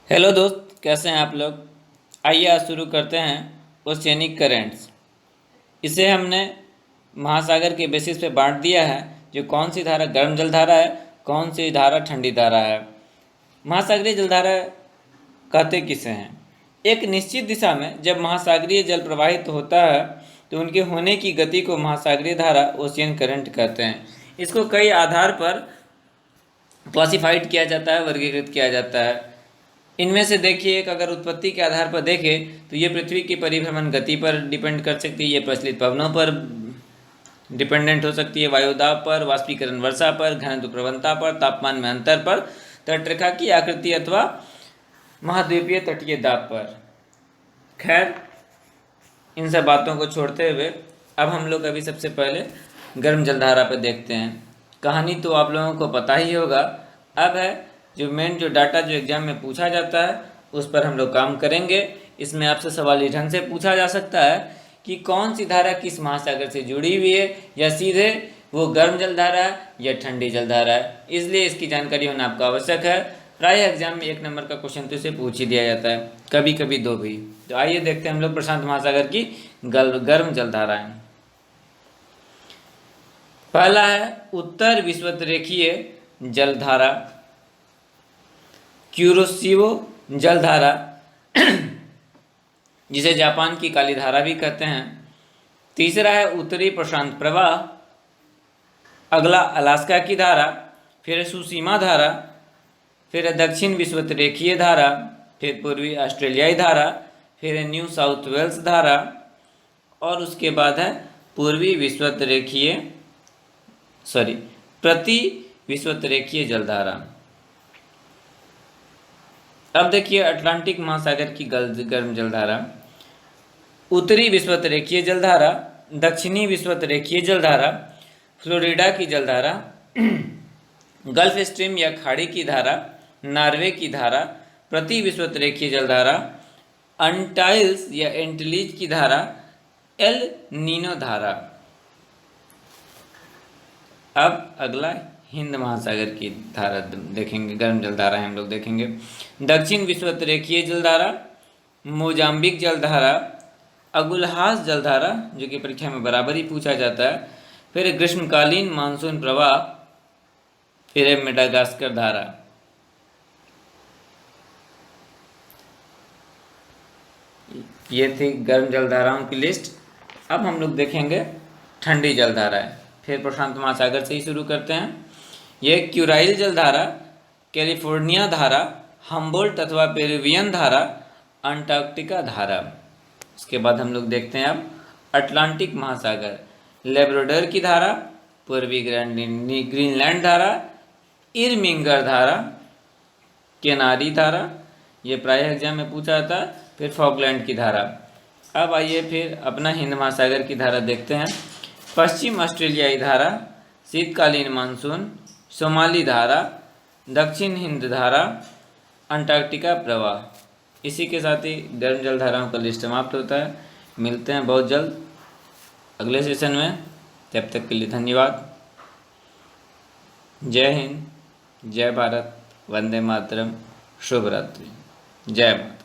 Hello दोस्त, कैसे हैं आप लोग। आइए आज शुरू करते हैं ओशियनिक करेंट्स। इसे हमने महासागर के बेसिस पे बांट दिया है। जो कौन सी धारा गर्म जल धारा है, कौन सी धारा ठंडी धारा है। महासागरीय जलधारा कहते किसे हैं। एक निश्चित दिशा में जब महासागरीय जल प्रवाहित होता है तो उनके होने की गति को महासागरीय धारा ओशियन करंट कहते हैं। इसको कई आधार पर क्लासिफाइड किया जाता है, वर्गीकृत किया जाता है। इनमें से देखिए, एक अगर उत्पत्ति के आधार पर देखें तो ये पृथ्वी की परिभ्रमण गति पर डिपेंड कर सकती है, ये प्रचलित पवनों पर डिपेंडेंट हो सकती है, वायुदाब पर, वाष्पीकरण वर्षा पर, घनत्व प्रवणता पर, तापमान में अंतर पर, तटरेखा की आकृति अथवा महाद्वीपीय तटीय दाब पर। खैर, इन सब बातों को छोड़ते हुए अब हम लोग अभी सबसे पहले गर्म जलधारा पर देखते हैं। कहानी तो आप लोगों को पता ही होगा। अब है जो डाटा जो एग्जाम में पूछा जाता है उस पर हम लोग काम करेंगे। इसमें आपसे सवाल इस ढंग से पूछा जा सकता है कि कौन सी धारा किस महासागर से जुड़ी हुई है, या सीधे वो गर्म जलधारा है या ठंडी जलधारा है। इसलिए इसकी जानकारी होना आपको आवश्यक है। प्राय एग्जाम में 1 नंबर का क्वेश्चन तो इसे पूछ ही दिया जाता है, कभी कभी 2 भी। तो आइए देखते हैं हम लोग प्रशांत महासागर की गर्म जलधाराएं। पहला है उत्तर विषुवतरेखीय जलधारा, क्यूरोशिवो जलधारा, जिसे जापान की काली धारा भी कहते हैं। तीसरा है उत्तरी प्रशांत प्रवाह, अगला अलास्का की धारा, फिर सुसीमा धारा, फिर दक्षिण विषुवतरेखीय धारा, फिर पूर्वी ऑस्ट्रेलियाई धारा, फिर न्यू साउथ वेल्स धारा, और उसके बाद है प्रति विषुवतरेखीय जलधारा। अब देखिए अटलांटिक महासागर की गर्म जलधारा, उत्तरी विषुवतरेखीय जलधारा, दक्षिणी विषुवतरेखीय जलधारा, फ्लोरिडा की जलधारा, गल्फ स्ट्रीम या खाड़ी की धारा, नॉर्वे की धारा, प्रति विषुवतरेखीय जलधारा, अंटाइल्स या एंटिलीज की धारा, एल नीनो धारा। अब अगला हिंद महासागर की धारा देखेंगे, गर्म जलधारा हम लोग देखेंगे। दक्षिण विषुवतरेखीय जलधारा, मोजाम्बिक जलधारा, अगुलहास जलधारा जो कि परीक्षा में बराबर ही पूछा जाता है, फिर ग्रीष्मकालीन मानसून प्रवाह, फिर मेडागास्कर धारा। ये थी गर्म जलधाराओं की लिस्ट। अब हम लोग देखेंगे ठंडी जलधाराएं। फिर प्रशांत महासागर से ही शुरू करते हैं। ये क्यूराइल जलधारा, कैलिफोर्निया धारा, हम्बोल्ट अथवा पेरुवियन धारा, अंटार्कटिका धारा। उसके बाद हम लोग देखते हैं अब अटलांटिक महासागर, लेब्राडोर की धारा, पूर्वी ग्रीनलैंड धारा, इरमिंगर धारा, केनारी धारा, ये प्राय एग्जाम में पूछा जाता है, फिर फॉकलैंड की धारा। अब आइए फिर अपना हिंद महासागर की धारा देखते हैं। पश्चिम ऑस्ट्रेलियाई धारा, शीतकालीन मानसून, सोमाली धारा, दक्षिण हिंद धारा, अंटार्कटिका प्रवाह। इसी के साथ ही गर्म जल धाराओं का लिस्ट समाप्त होता है। मिलते हैं बहुत जल्द अगले सेशन में। तब तक के लिए धन्यवाद। जय हिंद, जय भारत, वंदे मातरम, शुभ रात्रि, जय माता।